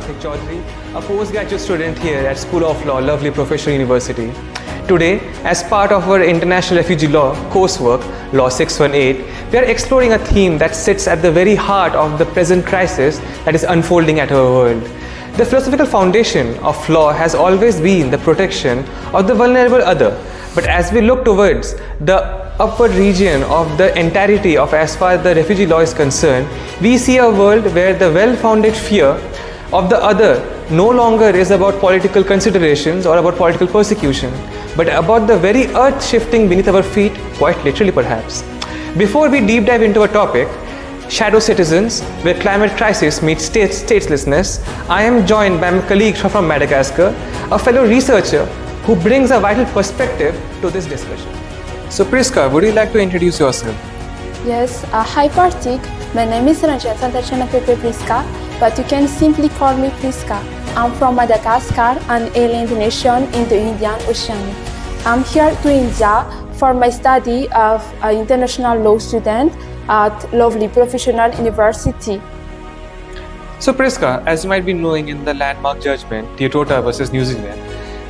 Parthik Choudhury, a postgraduate student here at School of Law, lovely Professional University. Today, as part of our International Refugee Law coursework, Law 618, we are exploring a theme that sits at the very heart of the present crisis that is unfolding at our world. The philosophical foundation of law has always been the protection of the vulnerable other. But as we look towards the upward region of the entirety of as far as the refugee law is concerned, we see a world where the well-founded fear of the other no longer is about political considerations or about political persecution, but about the very earth shifting beneath our feet, quite literally perhaps. Before we deep dive into our topic, Shadow Citizens, where climate crisis meets statelessness, I am joined by my colleague from Madagascar, a fellow researcher who brings a vital perspective to this discussion. So Prisca, would you like to introduce yourself? Yes, hi Parthik, my name is Randriasantatriniaina Pepe Prisca, but you can simply call me Prisca. I'm from Madagascar, an island nation in the Indian Ocean. I'm here to India for my study of an international law student at lovely Professional University. So Prisca, as you might be knowing in the landmark judgment, Toyota versus New Zealand,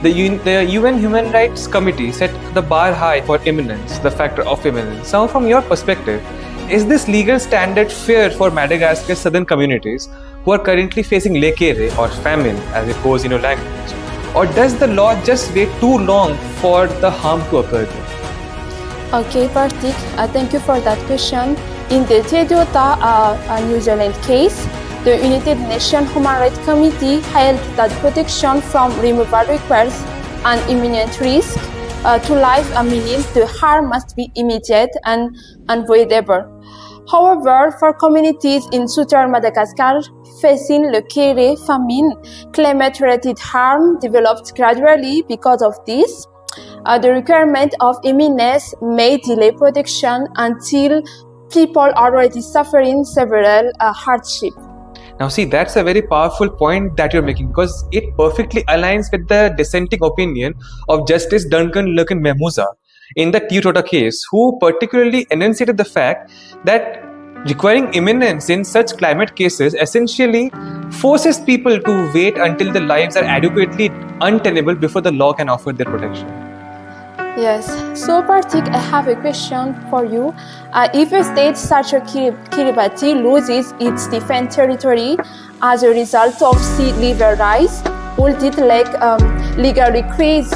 the UN Human Rights Committee set the bar high for imminence, the factor of imminence. So from your perspective, is this legal standard fair for Madagascar's southern communities who are currently facing lekere or famine, as it goes in your language? Or does the law just wait too long for the harm to occur? Okay, Parthik, thank you for that question. In the Toyota New Zealand case, the United Nations Human Rights Committee held that protection from removal requires an imminent risk to life, meaning the harm must be immediate and unavoidable. However, for communities in southern Madagascar facing lekere, famine, climate-related harm developed gradually because of this. The requirement of imminence may delay protection until people are already suffering several hardships. Now see, that's a very powerful point that you're making, because it perfectly aligns with the dissenting opinion of Justice Duncan Memuza in the Toyota case, who particularly enunciated the fact that requiring imminence in such climate cases essentially forces people to wait until their lives are adequately untenable before the law can offer their protection. Yes, so Parthik, I have a question for you. If a state such as Kiribati loses its defense territory as a result of sea level rise, would it legally create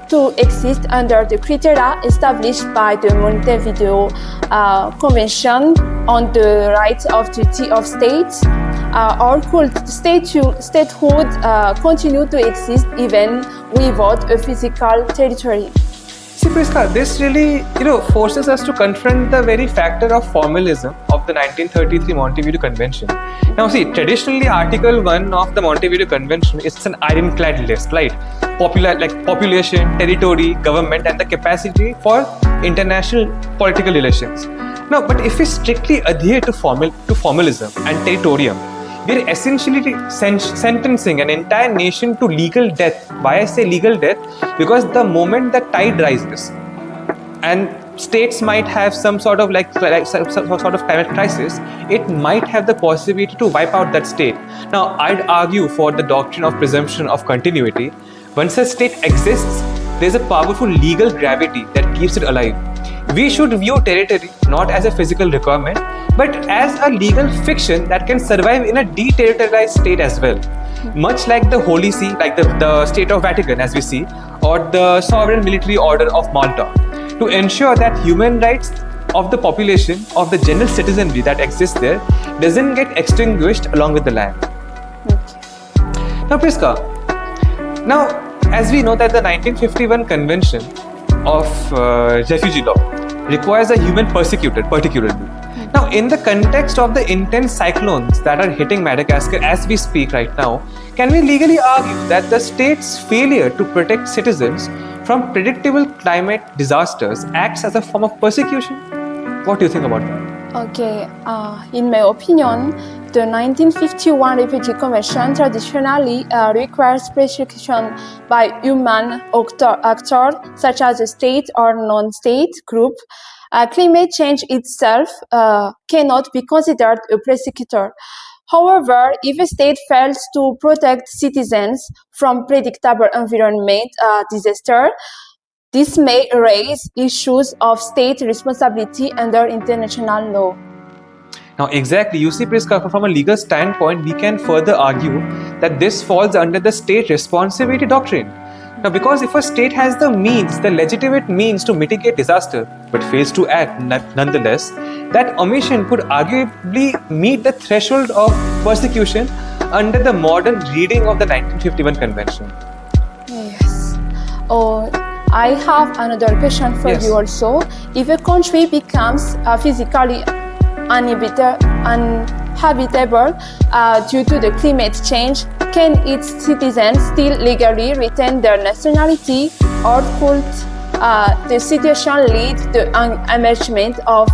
to exist under the criteria established by the Montevideo Convention on the Rights of Duty of States? Or could statehood continue to exist even without a physical territory? See, Prisca, this really, forces us to confront the very factor of formalism of the 1933 Montevideo Convention. Now, see, traditionally, Article 1 of the Montevideo Convention is an ironclad list, right? Population, territory, government, and the capacity for international political relations. Now, but if we strictly adhere to formalism and territorium, we are essentially sentencing an entire nation to legal death. Why I say legal death? Because the moment the tide rises and states might have some sort of climate crisis, it might have the possibility to wipe out that state. Now, I'd argue for the doctrine of presumption of continuity. Once a state exists, there's a powerful legal gravity that keeps it alive. We should view territory not as a physical requirement, but as a legal fiction that can survive in a deterritorialized state as well. Much like the Holy See, like the State of Vatican as we see, or the Sovereign Military Order of Malta, to ensure that human rights of the population, of the general citizenry that exists there, doesn't get extinguished along with the land. Now, Prisca, as we know that the 1951 Convention of Refugee Law requires a human persecuted particularly. Now, in the context of the intense cyclones that are hitting Madagascar as we speak right now, can we legally argue that the state's failure to protect citizens from predictable climate disasters acts as a form of persecution? What do you think about that? Okay, in my opinion, the 1951 Refugee Convention traditionally requires persecution by human actors such as a state or non-state group. Climate change itself cannot be considered a persecutor. However, if a state fails to protect citizens from predictable environment disaster, this may raise issues of state responsibility under international law. Now, exactly, you see, Prisca, from a legal standpoint, we can further argue that this falls under the state responsibility doctrine. Now, because if a state has the means, the legitimate means to mitigate disaster, but fails to act nonetheless, that omission could arguably meet the threshold of persecution under the modern reading of the 1951 Convention. Yes. Oh, I have another question for you also. If a country becomes physically uninhabitable due to the climate change, can its citizens still legally retain their nationality, or could the situation lead to an emergence of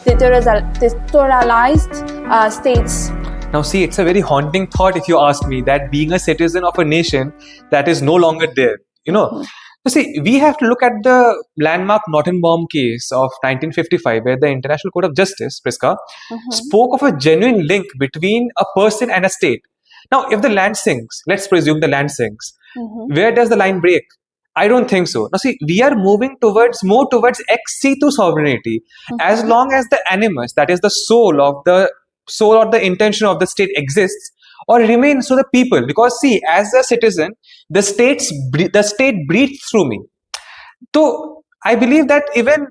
territorialized states? Now, see, it's a very haunting thought, if you ask me, that being a citizen of a nation that is no longer there, So see, we have to look at the landmark Nottenbaum case of 1955, where the International Court of Justice, Prisca, spoke of a genuine link between a person and a state. Now, if the land sinks, let's presume the land sinks, where does the line break? I don't think so. Now, see, we are moving more towards ex situ sovereignty, as long as the animus, that is the soul or the intention of the state exists or remains to the people. Because see, as a citizen, the state breathes through me. So I believe that even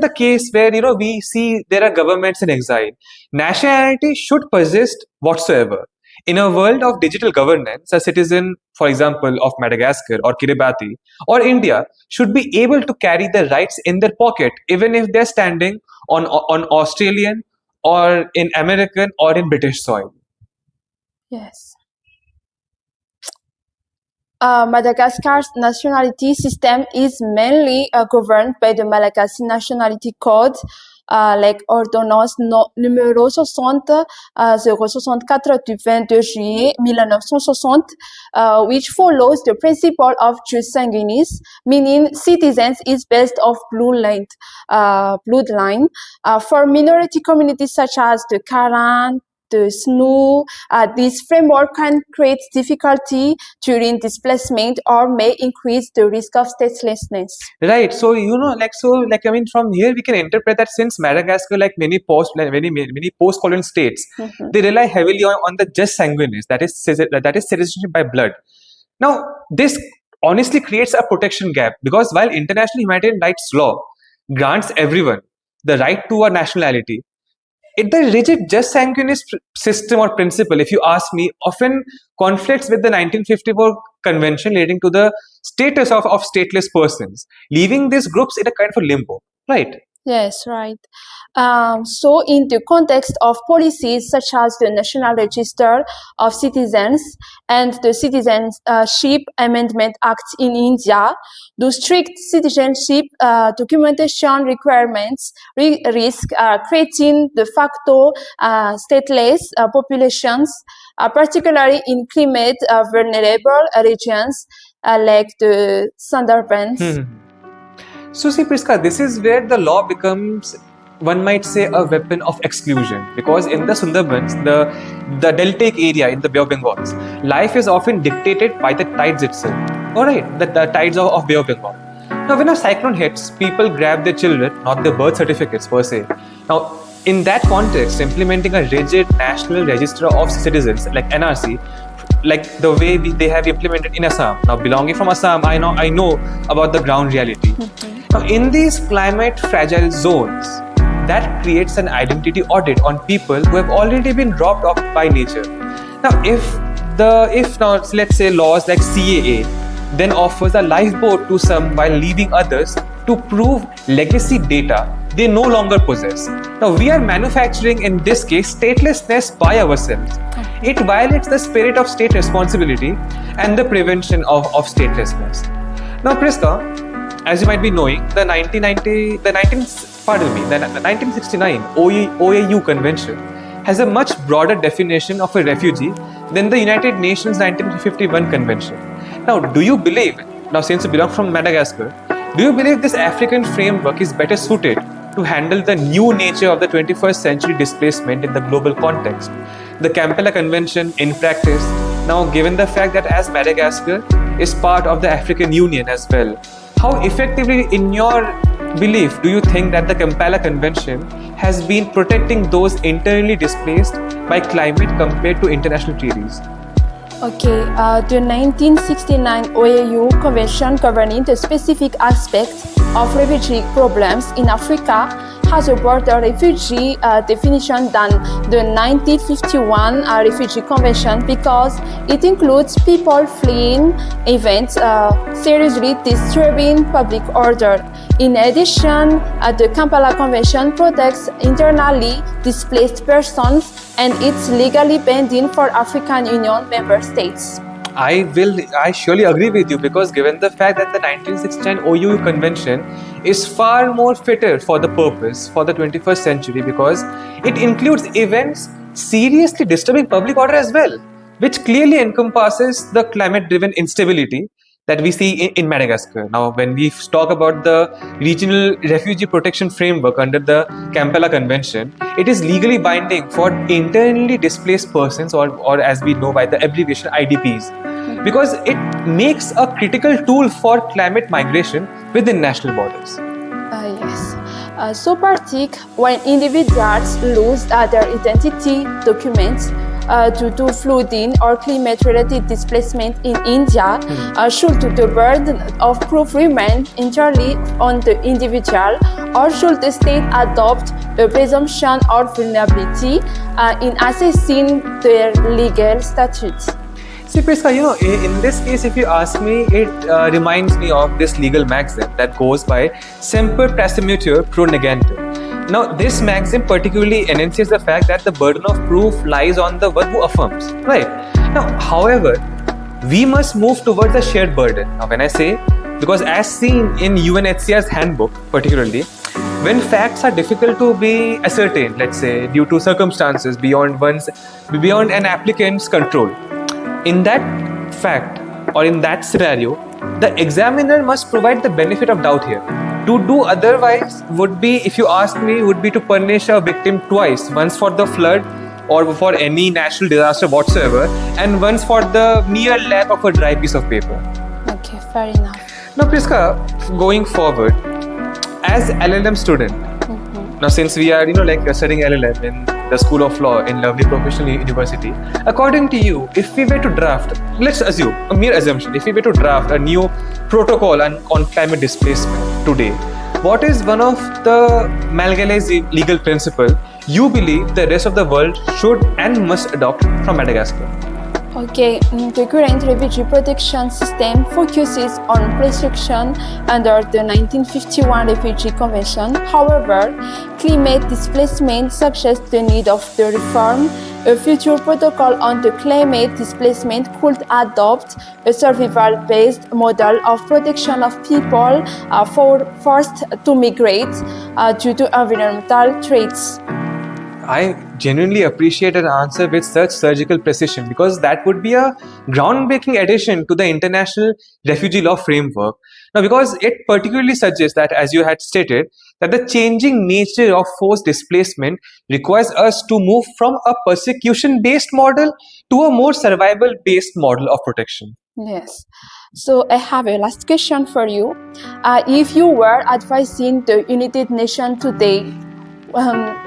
the case where we see there are governments in exile, nationality should persist whatsoever. In a world of digital governance, a citizen, for example, of Madagascar or Kiribati or India should be able to carry their rights in their pocket, even if they're standing on Australian or in American or in British soil. Yes. Madagascar's nationality system is mainly governed by the Malagasy Nationality Code, like ordonnance numéro 60 064 du 22 juillet 1960, which follows the principle of jus sanguinis, meaning citizens is based off bloodline. For minority communities such as the Karan, the Snow, this framework can create difficulty during displacement or may increase the risk of statelessness. Right. So from here we can interpret that since Madagascar, like many post-colonial states, they rely heavily on the jus sanguinis, that is citizenship by blood. Now, this honestly creates a protection gap, because while international humanitarian rights law grants everyone the right to a nationality, the rigid jus sanguinis system or principle, if you ask me, often conflicts with the 1954 convention leading to the status of stateless persons, leaving these groups in a kind of a limbo, right? Yes, right. So in the context of policies such as the National Register of Citizens and the Citizenship Amendment Act in India, the strict citizenship documentation requirements risk creating de facto stateless populations, particularly in climate vulnerable regions like the Sundarbans. So see, Prisca, this is where the law becomes, one might say, a weapon of exclusion, because in the Sundarbans, the deltaic area in the Bay of Bengal, life is often dictated by the tides itself. Alright, the tides of Bay of Bengal. Now, when a cyclone hits, people grab their children, not their birth certificates per se. Now, in that context, implementing a rigid National Register of Citizens like NRC, like the way they have implemented in Assam. Now, belonging from Assam, I know about the ground reality. Now, in these climate fragile zones, that creates an identity audit on people who have already been dropped off by nature. Now, if now let's say laws like CAA then offers a lifeboat to some while leaving others to prove legacy data they no longer possess. Now, we are manufacturing, in this case, statelessness by ourselves. It violates the spirit of state responsibility and the prevention of statelessness. Now, Prisca, as you might be knowing, the 1969 OAU Convention has a much broader definition of a refugee than the United Nations 1951 Convention. Now, do you believe, since you belong from Madagascar, do you believe this African framework is better suited to handle the new nature of the 21st century displacement in the global context? the Kampala Convention in practice. Now, given the fact that as Madagascar is part of the African Union as well, how effectively, in your belief, do you think that the Kampala Convention has been protecting those internally displaced by climate compared to international treaties? Okay, the 1969 OAU Convention governing the specific aspects of refugee problems in Africa has a broader refugee definition than the 1951 Refugee Convention because it includes people fleeing events seriously disturbing public order. In addition, the Kampala Convention protects internally displaced persons and it's legally binding for African Union member states. I surely agree with you because given the fact that the 1969 OUU Convention is far more fitter for the purpose for the 21st century because it includes events seriously disturbing public order as well, which clearly encompasses the climate-driven instability that we see in Madagascar. Now, when we talk about the regional refugee protection framework under the Kampala Convention, it is legally binding for internally displaced persons or as we know by the abbreviation IDPs because it makes a critical tool for climate migration within national borders. Yes. So Parthik, when individuals lose their identity documents due to flooding or climate-related displacement in India, should the burden of proof remain entirely on the individual, or should the state adopt a presumption of vulnerability in assessing their legal status? See, Prisca, in this case, if you ask me, it reminds me of this legal maxim that goes by semper praesumitur pro negante. Now, this maxim particularly enunciates the fact that the burden of proof lies on the one who affirms, right? Now, however, we must move towards a shared burden. Now, when I say, because as seen in UNHCR's handbook, particularly, when facts are difficult to be ascertained, let's say, due to circumstances beyond an applicant's control, in that fact or in that scenario, the examiner must provide the benefit of doubt here. To do otherwise would be, if you ask me, would be to punish a victim twice, once for the flood or for any natural disaster whatsoever, and once for the mere lack of a dry piece of paper. Okay, fair enough. Now, Prisca, going forward, as LLM student, now since we are, studying LLM in the School of Law in lovely professional university, according to you, if we were to draft, let's assume, a mere assumption, if we were to draft a new protocol on climate displacement today, what is one of the Malgalai's legal principle you believe the rest of the world should and must adopt from Madagascar? Okay, the current refugee protection system focuses on protection under the 1951 Refugee Convention. However, climate displacement suggests the need of the reform. A future protocol on the climate displacement could adopt a survival-based model of protection of people forced to migrate due to environmental threats. I genuinely appreciate an answer with such surgical precision because that would be a groundbreaking addition to the international refugee law framework. Now, because it particularly suggests that, as you had stated, that the changing nature of forced displacement requires us to move from a persecution-based model to a more survival-based model of protection. Yes. So I have a last question for you. If you were advising the United Nations today,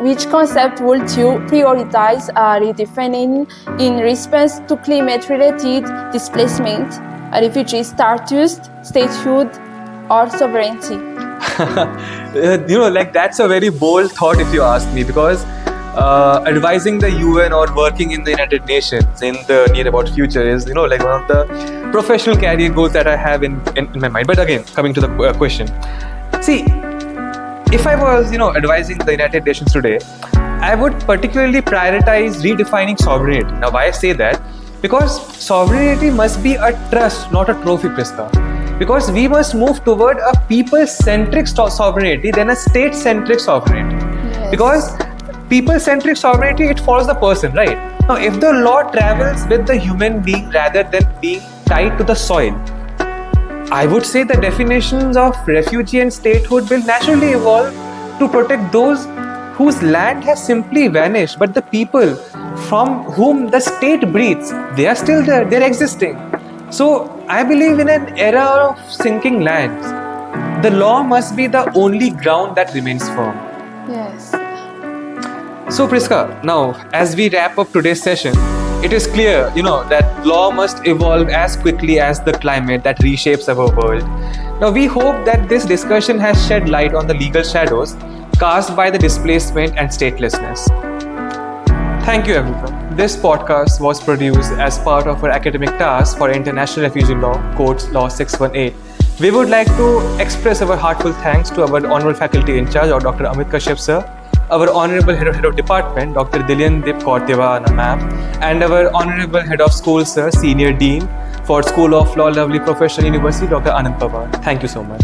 which concept would you prioritize redefining in response to climate-related displacement, refugee status, statehood, or sovereignty? That's a very bold thought if you ask me, because advising the UN or working in the United Nations in the near about future is, one of the professional career goals that I have in my mind. But again, coming to the question, see, if I was, advising the United Nations today, I would particularly prioritize redefining sovereignty. Now, why I say that? Because sovereignty must be a trust, not a trophy, Prisca. Because we must move toward a people-centric sovereignty than a state-centric sovereignty. Yes. Because people-centric sovereignty, it follows the person, right? Now, if the law travels with the human being rather than being tied to the soil, I would say the definitions of refugee and statehood will naturally evolve to protect those whose land has simply vanished, but the people from whom the state breathes, they are still there, they're existing. So I believe in an era of sinking lands, the law must be the only ground that remains firm. Yes. So Prisca, now as we wrap up today's session, it is clear, that law must evolve as quickly as the climate that reshapes our world. Now we hope that this discussion has shed light on the legal shadows cast by the displacement and statelessness. Thank you everyone. This podcast was produced as part of our academic task for International Refugee Law, Codes Law 618. We would like to express our heartfelt thanks to our honorable faculty in charge, Dr. Amit Kashyap sir, our honorable head of department, Dr. Dilyan Dip Kaurtyeva ma'am, and our honorable head of school sir, senior dean for School of Law, Lovely Professional University, Dr. Anand Pawar. Thank you so much.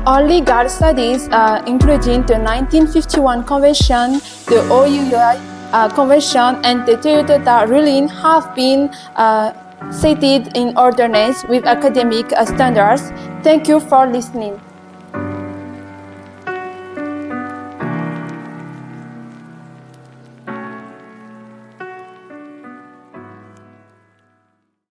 All legal studies, including the 1951 Convention, the OUI Convention, and the Toyota ruling, have been cited in accordance with academic standards. Thank you for listening.